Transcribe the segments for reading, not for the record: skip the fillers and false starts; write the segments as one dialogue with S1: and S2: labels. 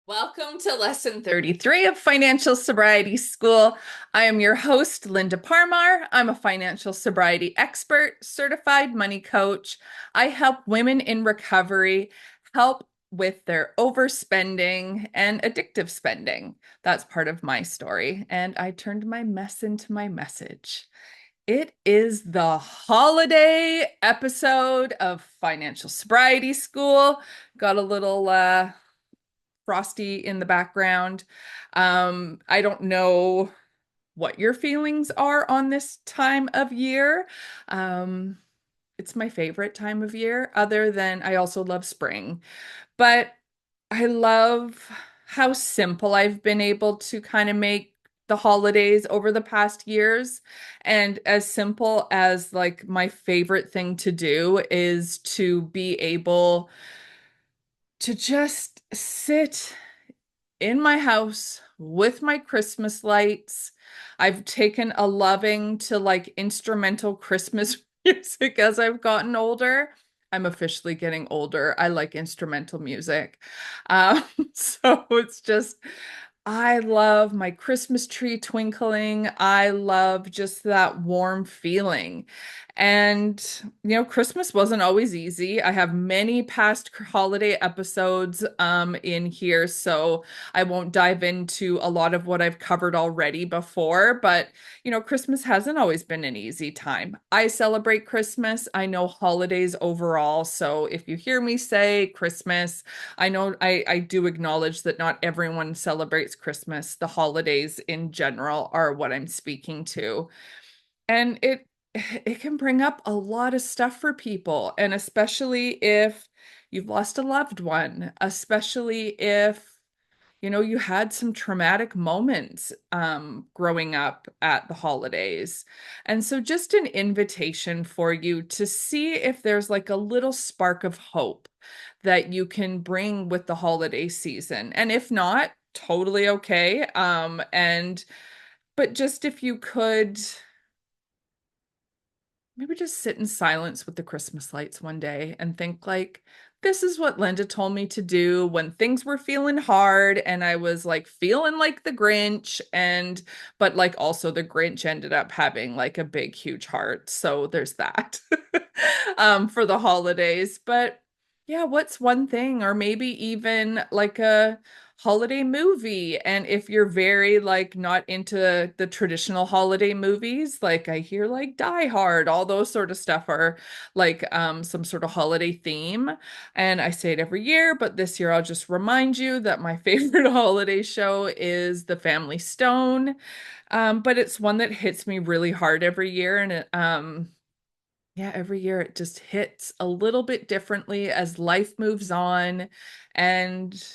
S1: Welcome to lesson 33 of Financial Sobriety School. I am your host, Linda Parmar. I'm a financial sobriety expert, certified money coach. I help women in recovery help with their overspending and addictive spending. That's part of my story. And I turned my mess into my message. It is the holiday episode of Financial Sobriety School. Got a little frosty in the background. I don't know what your feelings are on this time of year. Um, it's my favorite time of year, other than I also love spring. But I love how simple I've been able to kind of make the holidays over the past years. And as simple as like my favorite thing to do is to be able to just sit in my house with my Christmas lights. I've taken a loving to like instrumental Christmas music as I've gotten older. I'm officially getting older. I like instrumental music. Um, so it's just, I love my Christmas tree twinkling. I love just that warm feeling. And, Christmas wasn't always easy. I have many past holiday episodes in here, so I won't dive into a lot of what I've covered already before, but Christmas hasn't always been an easy time. I celebrate Christmas. I know holidays overall, so if you hear me say Christmas, I know I do acknowledge that not everyone celebrates Christmas. The holidays in general are what I'm speaking to. And it can bring up a lot of stuff for people, and especially if you've lost a loved one, especially if you had some traumatic moments growing up at the holidays. And so just an invitation for you to see if there's like a little spark of hope that you can bring with the holiday season. And if not, totally okay. But just if you could maybe just sit in silence with the Christmas lights one day and think like, this is what Linda told me to do when things were feeling hard and I was like feeling like the Grinch but like also the Grinch ended up having like a big huge heart. So there's that for the holidays. But yeah, what's one thing or maybe even like a holiday movie? And if you're very like not into the traditional holiday movies, like I hear like Die Hard, all those sort of stuff are like some sort of holiday theme. And I say it every year, but this year I'll just remind you that my favorite holiday show is The Family Stone. But it's one that hits me really hard every year, and yeah, every year it just hits a little bit differently as life moves on. And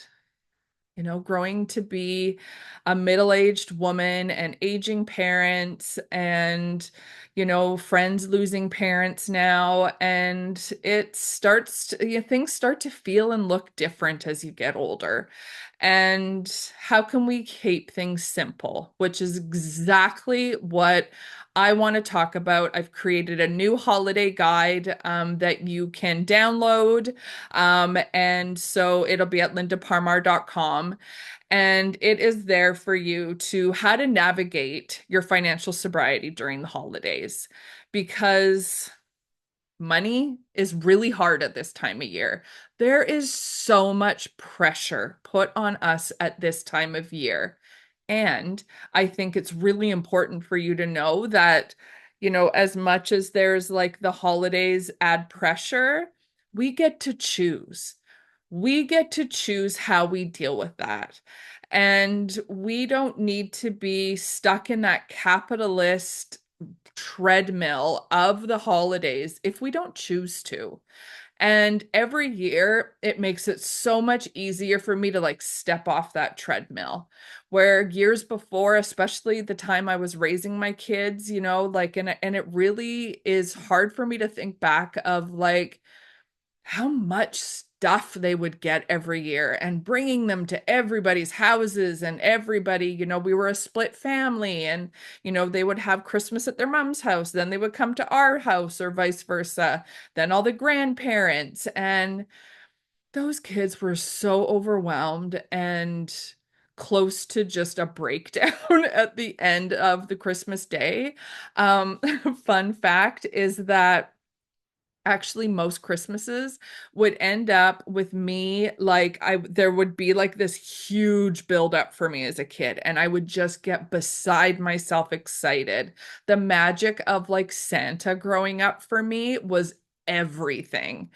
S1: growing to be a middle-aged woman and aging parents and, friends losing parents now. And things start to feel and look different as you get older. And how can we keep things simple, which is exactly what I want to talk about. I've created a new holiday guide that you can download. And so it'll be at lindaparmar.com. And it is there for you to how to navigate your financial sobriety during the holidays because money is really hard at this time of year. There is so much pressure put on us at this time of year. And I think it's really important for you to know that, as much as there's like the holidays add pressure, we get to choose. We get to choose how we deal with that. And we don't need to be stuck in that capitalist treadmill of the holidays if we don't choose to. And every year, it makes it so much easier for me to like step off that treadmill. Where years before, especially the time I was raising my kids, like, and it really is hard for me to think back of like, how much stuff they would get every year and bringing them to everybody's houses and everybody, we were a split family and, they would have Christmas at their mom's house, then they would come to our house or vice versa, then all the grandparents. And those kids were so overwhelmed and close to just a breakdown at the end of the Christmas day. Um, Fun fact is that actually most Christmases would end up with me like I there would be like this huge buildup for me as a kid, and I would just get beside myself excited. The magic of like Santa growing up for me was everything.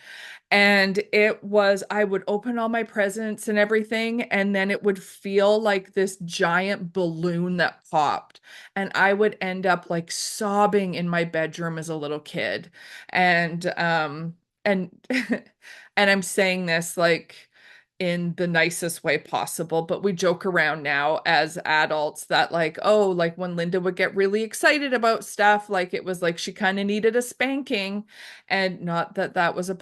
S1: And it was, I would open all my presents and everything, and then it would feel like this giant balloon that popped. And I would end up like sobbing in my bedroom as a little kid. And and I'm saying this like in the nicest way possible, but we joke around now as adults that like, oh, like when Linda would get really excited about stuff, like it was like she kind of needed a spanking. And not that that was a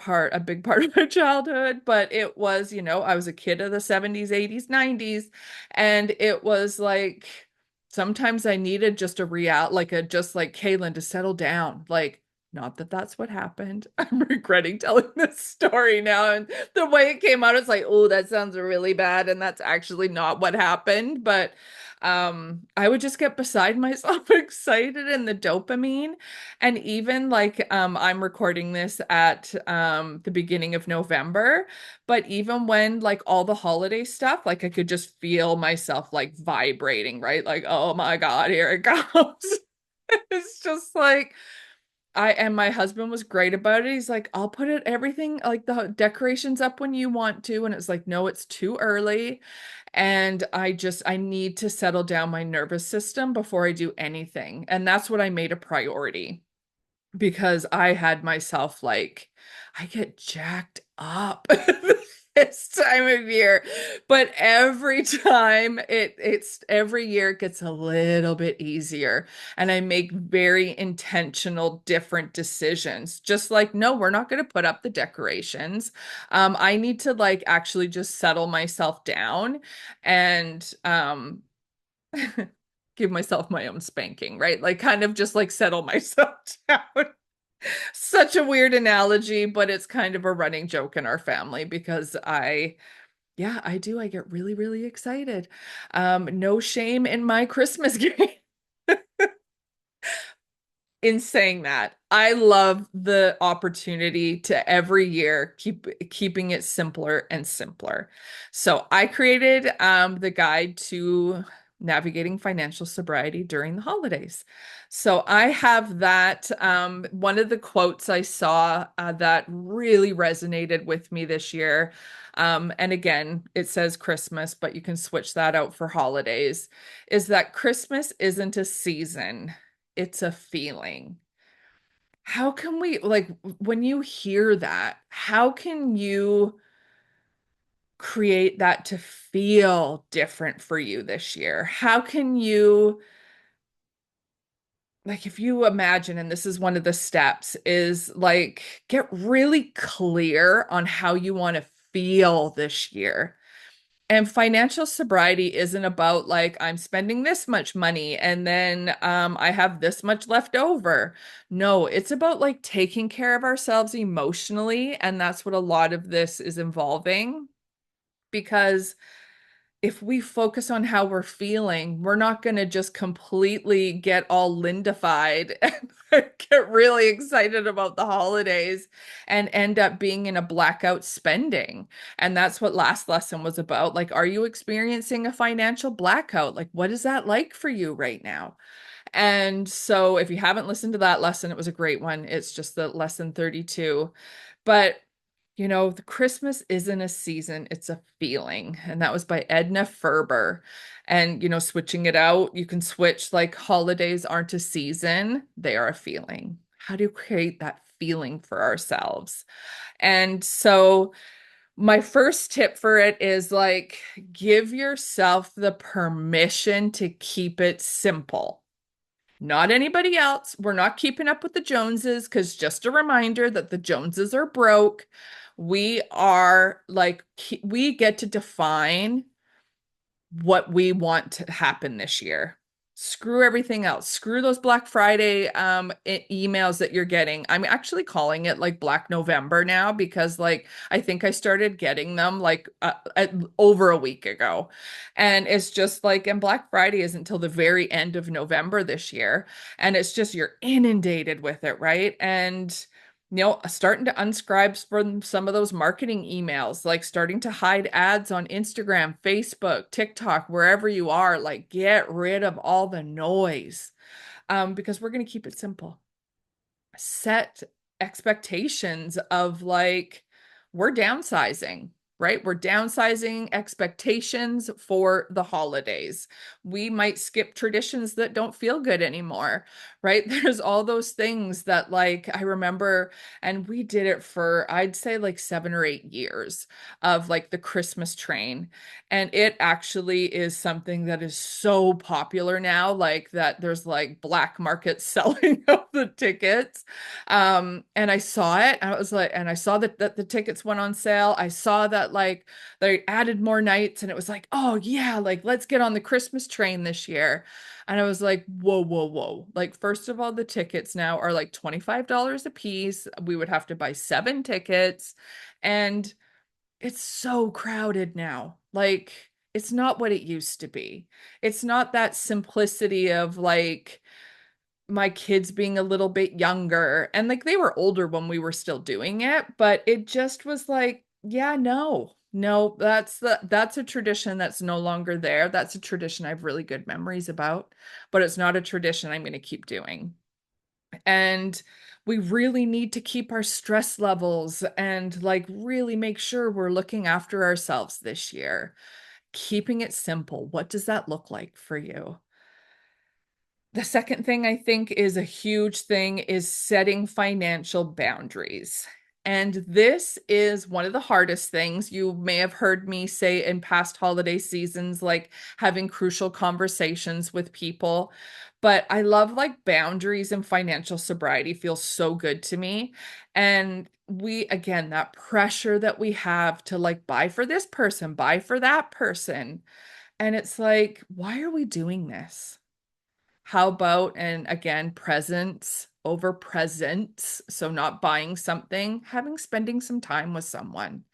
S1: big part of my childhood, but it was, I was a kid of the 70s, 80s, 90s, and it was like sometimes I needed just a like a just like Kaylin to settle down. Like, not that that's what happened. I'm regretting telling this story now. And the way it came out, it's like, oh, that sounds really bad. And that's actually not what happened. But I would just get beside myself excited and the dopamine. And even like I'm recording this at the beginning of November, but even when like all the holiday stuff, like I could just feel myself like vibrating, right? Like, oh my God, here it comes. It's just like and my husband was great about it. He's like, I'll put it everything like the decorations up when you want to. And it's like, no, it's too early. And I need to settle down my nervous system before I do anything. And that's what I made a priority because I had myself like, I get jacked up this time of year. But every time it's every year it gets a little bit easier. And I make very intentional, different decisions. Just like, no, we're not going to put up the decorations. I need to like actually just settle myself down and give myself my own spanking, right? Like kind of just like settle myself down. Such a weird analogy, but it's kind of a running joke in our family because yeah, I do. I get really, really excited. No shame in my Christmas game. In saying that, I love the opportunity to every year keeping it simpler and simpler. So I created the guide to navigating financial sobriety during the holidays. So I have that. One of the quotes I saw that really resonated with me this year. And again, it says Christmas, but you can switch that out for holidays, is that Christmas isn't a season, it's a feeling. How can we, like, when you hear that, how can you create that to feel different for you this year? How can you, like, if you imagine, and this is one of the steps, is like get really clear on how you want to feel this year. And financial sobriety isn't about like I'm spending this much money and then I have this much left over. No, it's about like taking care of ourselves emotionally, and that's what a lot of this is involving. Because if we focus on how we're feeling, we're not going to just completely get all lindified and get really excited about the holidays and end up being in a blackout spending. And that's what last lesson was about. Like, are you experiencing a financial blackout? Like, what is that like for you right now? And so if you haven't listened to that lesson, it was a great one. It's just the lesson 32. But the Christmas isn't a season, it's a feeling. And that was by Edna Ferber. And, switching it out, you can switch like holidays aren't a season, they are a feeling. How do you create that feeling for ourselves? And so my first tip for it is like give yourself the permission to keep it simple, not anybody else. We're not keeping up with the Joneses because just a reminder that the Joneses are broke. We are like, we get to define what we want to happen this year. Screw everything else. Screw those Black Friday emails that you're getting. I'm actually calling it like Black November now because like I think I started getting them like over a week ago. And it's just like, and Black Friday isn't until the very end of November this year. And it's just you're inundated with it, right? And starting to unscribe from some of those marketing emails, like starting to hide ads on Instagram, Facebook, TikTok, wherever you are, like get rid of all the noise. Because we're going to keep it simple. Set expectations of like, we're downsizing, right? We're downsizing expectations for the holidays. We might skip traditions that don't feel good anymore, right? There's all those things that like I remember, and we did it for, I'd say like 7 or 8 years of like the Christmas train. And it actually is something that is so popular now, like that there's like black market selling of the tickets. And I saw it, and I was like, and I saw that the tickets went on sale. I saw that like they added more nights, and it was like, oh yeah, like let's get on the Christmas train this year. And I was like, whoa, whoa, whoa. Like, first of all, the tickets now are like $25 a piece. We would have to buy 7 tickets, and it's so crowded now. Like, it's not what it used to be. It's not that simplicity of like, my kids being a little bit younger and like they were older when we were still doing it, but it just was like, yeah, no, that's a tradition that's no longer there. That's a tradition I have really good memories about, but it's not a tradition I'm going to keep doing. And we really need to keep our stress levels and like really make sure we're looking after ourselves this year. Keeping it simple. What does that look like for you? The second thing I think is a huge thing is setting financial boundaries. And this is one of the hardest things. You may have heard me say in past holiday seasons, like having crucial conversations with people. But I love like boundaries and financial sobriety feels so good to me. And we, again, that pressure that we have to like buy for this person, buy for that person. And it's like, why are we doing this? How about, and again, presence over presents. So not buying something, having spending some time with someone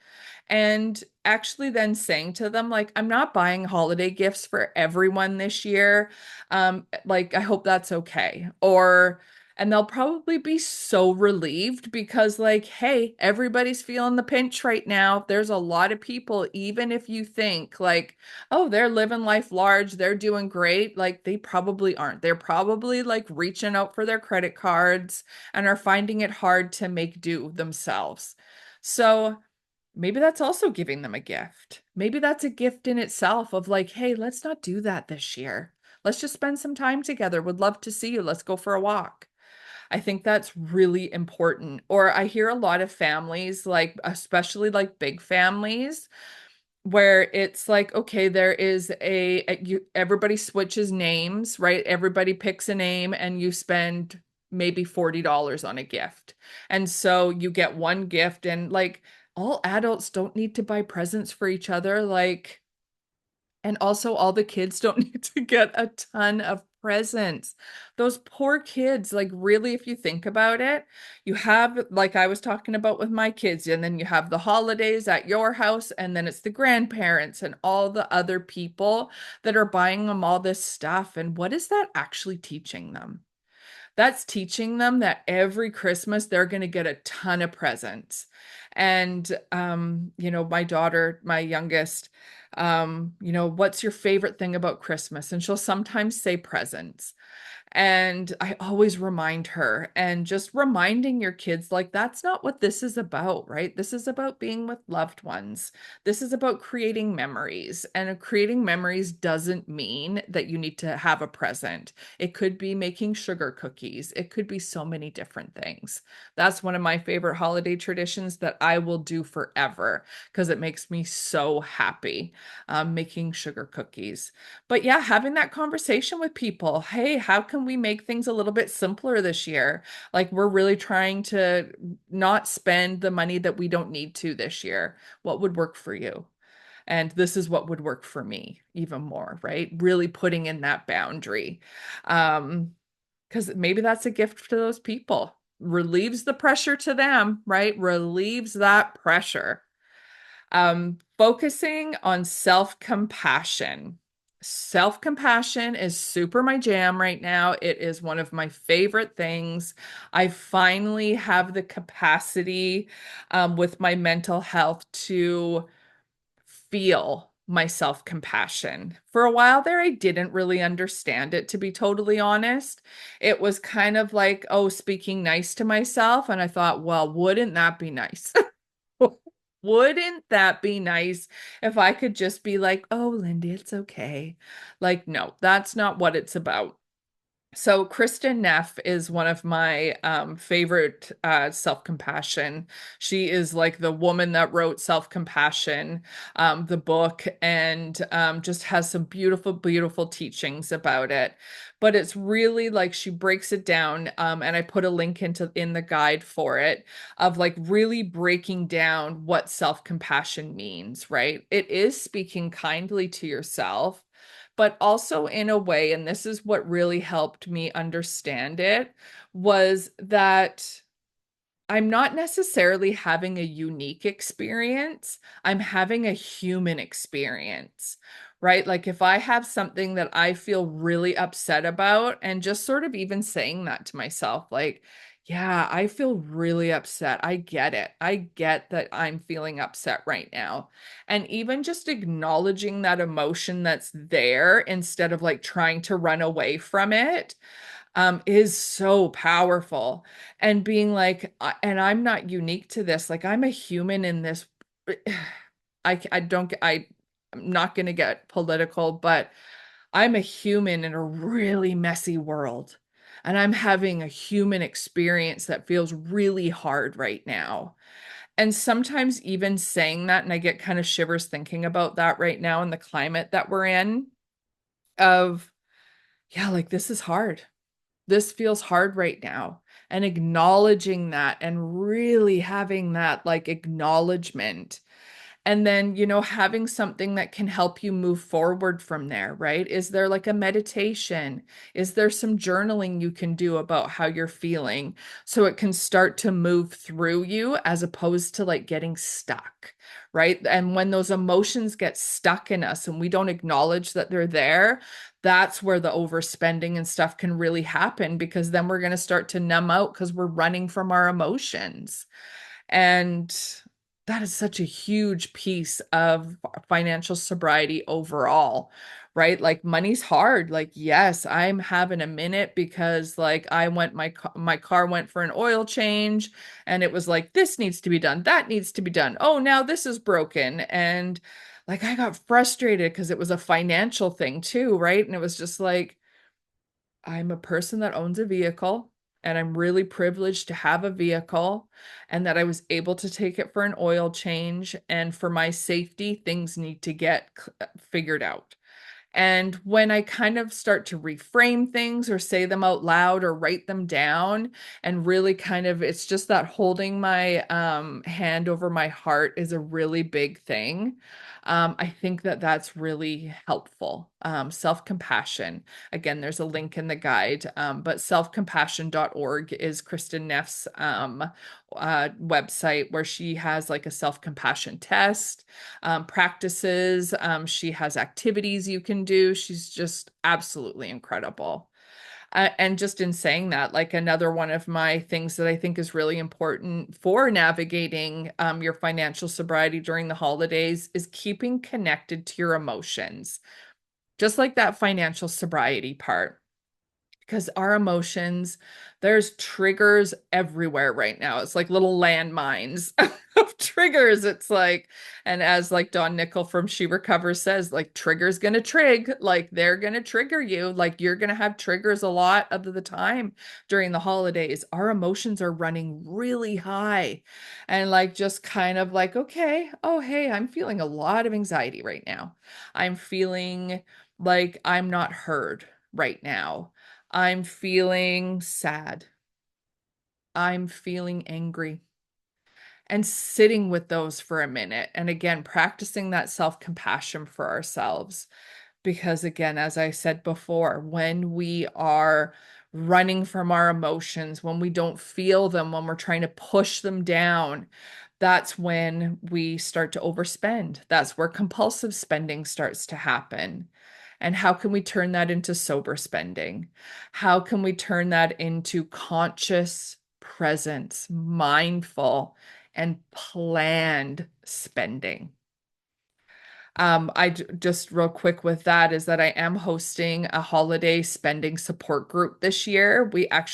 S1: and actually then saying to them like, I'm not buying holiday gifts for everyone this year. Like I hope that's okay. Or and they'll probably be so relieved because like, hey, everybody's feeling the pinch right now. There's a lot of people, even if you think like, oh, they're living life large, they're doing great, like they probably aren't. They're probably like reaching out for their credit cards and are finding it hard to make do themselves. So maybe that's also giving them a gift. Maybe that's a gift in itself of like, hey, let's not do that this year. Let's just spend some time together. Would love to see you. Let's go for a walk. I think that's really important. Or I hear a lot of families, like, especially like big families, where it's like, okay, there is everybody switches names, right? Everybody picks a name and you spend maybe $40 on a gift. And so you get one gift and like all adults don't need to buy presents for each other. Like, and also, all the kids don't need to get a ton of presents. Those poor kids, like, really, if you think about it, you have, like I was talking about with my kids, and then you have the holidays at your house, and then it's the grandparents and all the other people that are buying them all this stuff. And what is that actually teaching them? That's teaching them that every Christmas they're going to get a ton of presents. And my daughter, my youngest, what's your favorite thing about Christmas? And she'll sometimes say presents. And I always remind her, and just reminding your kids, like, that's not what this is about, right? This is about being with loved ones. This is about creating memories. And creating memories doesn't mean that you need to have a present. It could be making sugar cookies. It could be so many different things. That's one of my favorite holiday traditions that I will do forever because it makes me so happy, making sugar cookies. But yeah, having that conversation with people. Hey, how can we make things a little bit simpler this year? Like we're really trying to not spend the money that we don't need to this year. What would work for you? And this is what would work for me even more, right? Really putting in that boundary. Um, because maybe that's a gift to those people. Relieves the pressure to them, right? Relieves that pressure. Focusing on self-compassion. Self-compassion is super my jam right now. It is one of my favorite things. I finally have the capacity with my mental health to feel my self-compassion. For a while there, I didn't really understand it, to be totally honest. It was kind of like, oh, speaking nice to myself. And I thought, well, wouldn't that be nice? Wouldn't that be nice if I could just be like, oh, Lindy, it's okay. Like, no, that's not what it's about. So Kristen Neff is one of my favorite self-compassion. She is like the woman that wrote Self-Compassion, the book, and just has some beautiful, beautiful teachings about it. But it's really like she breaks it down, and I put a link in the guide for it of like really breaking down what self-compassion means, right? It is speaking kindly to yourself, but also in a way, and this is what really helped me understand it, was that I'm not necessarily having a unique experience. I'm having a human experience, right? Like if I have something that I feel really upset about, and just sort of even saying that to myself, like, yeah, I feel really upset. I get it. I get that I'm feeling upset right now. And even just acknowledging that emotion that's there instead of like trying to run away from it is so powerful. And being like, and I'm not unique to this. Like I'm a human in this. I don't, I'm not going to get political, but I'm a human in a really messy world. And I'm having a human experience that feels really hard right now. And sometimes even saying that, and I get kind of shivers thinking about that right now in the climate that we're in, of, yeah, like this is hard. This feels hard right now. And acknowledging that and really having that like acknowledgement, and then, having something that can help you move forward from there, right? Is there like a meditation? Is there some journaling you can do about how you're feeling so it can start to move through you as opposed to like getting stuck, right? And when those emotions get stuck in us and we don't acknowledge that they're there, that's where the overspending and stuff can really happen, because then we're going to start to numb out because we're running from our emotions. And that is such a huge piece of financial sobriety overall, right? Like money's hard. Like, yes, I'm having a minute because like my car went for an oil change and it was like this needs to be done, that needs to be done. Oh, now this is broken. And like I got frustrated because it was a financial thing too, right? And it was just like, I'm a person that owns a vehicle, and I'm really privileged to have a vehicle, and that I was able to take it for an oil change. And for my safety, things need to get figured out. And when I kind of start to reframe things or say them out loud or write them down, and really kind of, it's just that holding my hand over my heart is a really big thing. I think that that's really helpful. Self-compassion. Again, there's a link in the guide, but selfcompassion.org is Kristen Neff's website, where she has like a self-compassion test, practices. She has activities you can do. She's just absolutely incredible. And just in saying that, like another one of my things that I think is really important for navigating your financial sobriety during the holidays is keeping connected to your emotions, just like that financial sobriety part, because our emotions, there's triggers everywhere right now. It's like little landmines of triggers. It's like, and as like Don Nickel from She Recovers says, like triggers gonna trig, like they're gonna trigger you. Like you're gonna have triggers a lot of the time during the holidays. Our emotions are running really high. And like just kind of like, okay, oh hey, I'm feeling a lot of anxiety right now. I'm feeling like I'm not heard right now. I'm feeling sad. I'm feeling angry. and sitting with those for a minute. And again, practicing that self-compassion for ourselves. Because again, as I said before, when we are running from our emotions, when we don't feel them, when we're trying to push them down, that's when we start to overspend. That's where compulsive spending starts to happen. And how can we turn that into sober spending? How can we turn that into conscious presence, mindful, and planned spending? Just real quick with that is that I am hosting a holiday spending support group this year. We are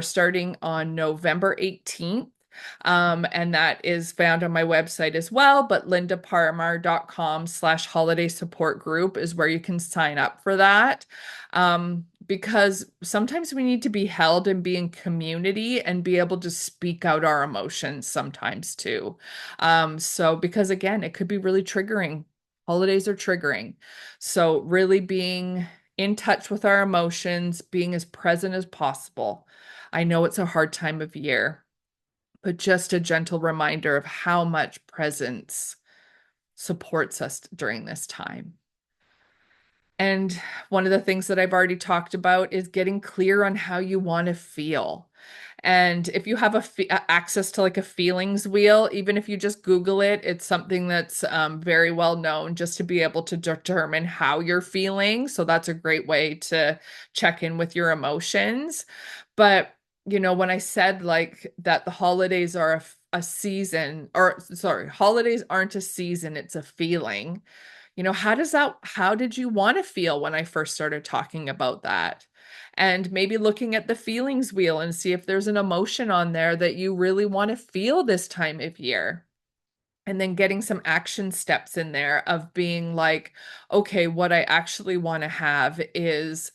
S1: starting on November 18th. And that is found on my website as well, but lindaparmar.com/holiday support group is where you can sign up for that. Because sometimes we need to be held and be in community and be able to speak out our emotions sometimes too. So because again, it could be really triggering. Holidays are triggering. So really being in touch with our emotions, being as present as possible. I know it's a hard time of year, but just a gentle reminder of how much presence supports us during this time. And one of the things that I've already talked about is getting clear on how you want to feel. And if you have access to like a feelings wheel, even if you just Google it, it's something that's very well known just to be able to determine how you're feeling. So that's a great way to check in with your emotions. But, when I said like that the holidays are a season, or sorry, holidays aren't a season, it's a feeling. How did you want to feel when I first started talking about that? And maybe looking at the feelings wheel and see if there's an emotion on there that you really want to feel this time of year. And then getting some action steps in there of being like, okay, what I actually want to have is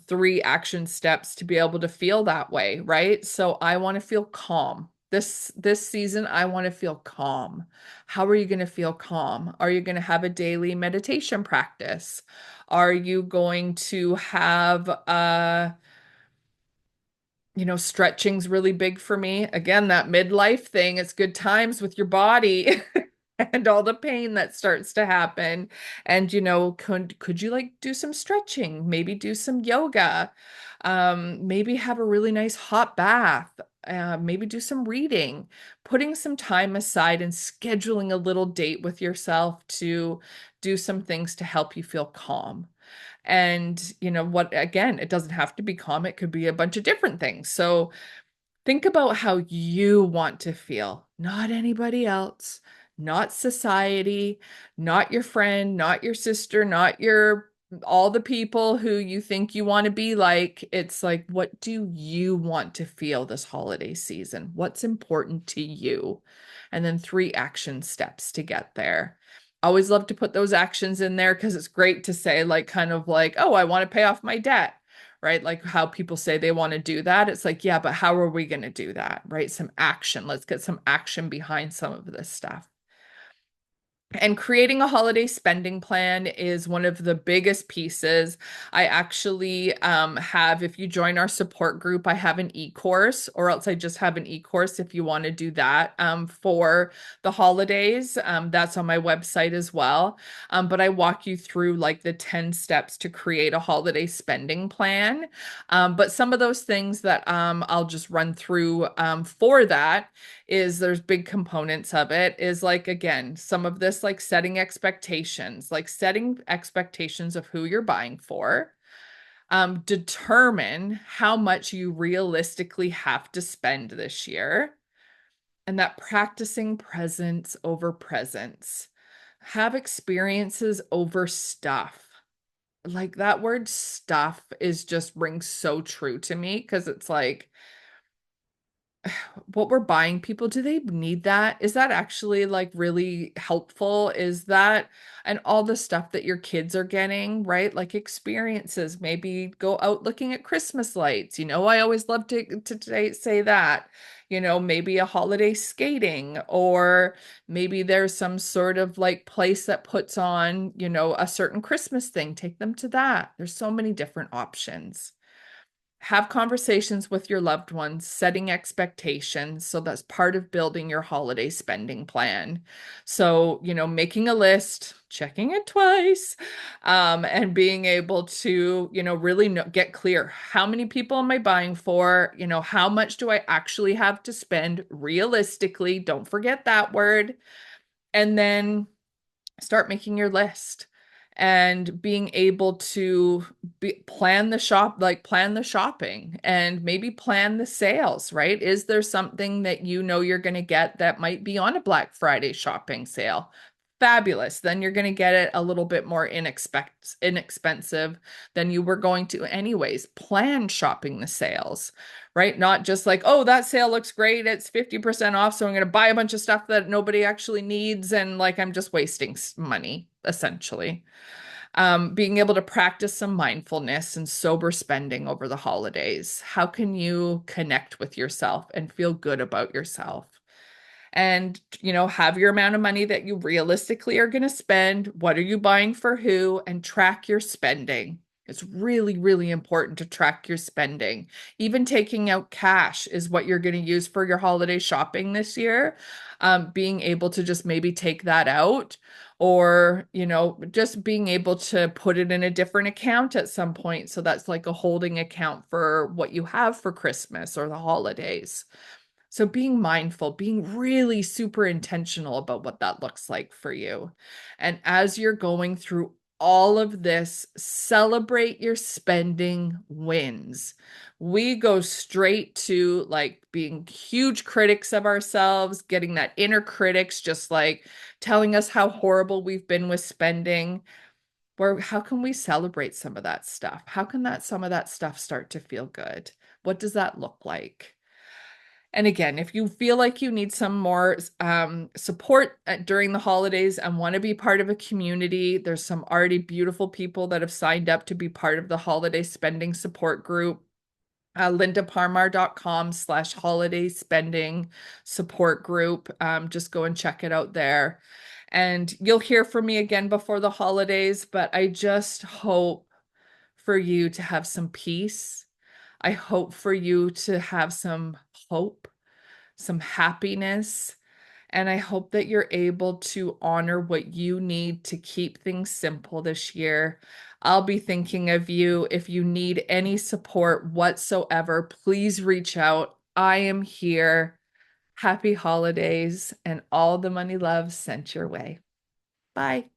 S1: 3 action steps to be able to feel that way, right? So I want to feel calm. This season, I want to feel calm. How are you going to feel calm? Are you going to have a daily meditation practice? Are you going to have stretching's really big for me. Again, that midlife thing, it's good times with your body and all the pain that starts to happen. And could you like do some stretching, maybe do some yoga, maybe have a really nice hot bath, maybe do some reading, putting some time aside and scheduling a little date with yourself to do some things to help you feel calm. And what, again, it doesn't have to be calm, it could be a bunch of different things. So think about how you want to feel, not anybody else, not society, not your friend, not your sister, not your all the people who you think you want to be like. It's like, what do you want to feel this holiday season? What's important to you? And then 3 action steps to get there. Always love to put those actions in there because it's great to say, like, kind of like, oh, I want to pay off my debt, right? Like how people say they want to do that. It's like, yeah, but how are we going to do that, right? Some action. Let's get some action behind some of this stuff. And creating a holiday spending plan is one of the biggest pieces. I actually have, if you join our support group, I have an e-course, or else I just have an e-course if you want to do that for the holidays. That's on my website as well. But I walk you through like the 10 steps to create a holiday spending plan. But some of those things that I'll just run through for that is there's big components of it is like, again, some of this like setting expectations of who you're buying for. Determine how much you realistically have to spend this year, and that practicing presence over presence. Have experiences over stuff. Like that word stuff is just rings so true to me because it's like, what we're buying people, do they need that? Is that actually like really helpful? Is that, and all the stuff that your kids are getting, right? Like experiences, maybe go out looking at Christmas lights. I always love to say that, maybe a holiday skating, or maybe there's some sort of like place that puts on, a certain Christmas thing. Take them to that. There's so many different options. have conversations with your loved ones, setting expectations. So that's part of building your holiday spending plan. So, making a list, checking it twice, and being able to, really get clear. How many people am I buying for? How much do I actually have to spend realistically? Don't forget that word. And then start making your list and being able to plan the shopping and maybe plan the sales, right? Is there something that you're going to get that might be on a Black Friday shopping sale? Fabulous. Then you're going to get it a little bit more inexpensive than you were going to anyways. Plan shopping the sales, right? Not just like, oh, that sale looks great. It's 50% off. So I'm going to buy a bunch of stuff that nobody actually needs. And like, I'm just wasting money, essentially. Being able to practice some mindfulness and sober spending over the holidays. How can you connect with yourself and feel good about yourself? And, have your amount of money that you realistically are going to spend. What are you buying for who? And track your spending. It's really, really important to track your spending. Even taking out cash is what you're going to use for your holiday shopping this year. Being able to just maybe take that out, or, just being able to put it in a different account at some point. So that's like a holding account for what you have for Christmas or the holidays. So being mindful, being really super intentional about what that looks like for you. And as you're going through all of this, celebrate your spending wins. We go straight to like being huge critics of ourselves, getting that inner critics, just like telling us how horrible we've been with spending. How can we celebrate some of that stuff? How can some of that stuff start to feel good? What does that look like? And again, if you feel like you need some more support during the holidays and want to be part of a community, there's some already beautiful people that have signed up to be part of the holiday spending support group. lindaparmar.com/holiday spending support group. Just go and check it out there. And you'll hear from me again before the holidays, but I just hope for you to have some peace. I hope for you to have some hope, some happiness, and I hope that you're able to honor what you need to keep things simple this year. I'll be thinking of you. If you need any support whatsoever, please reach out. I am here. Happy holidays and all the money love sent your way. Bye.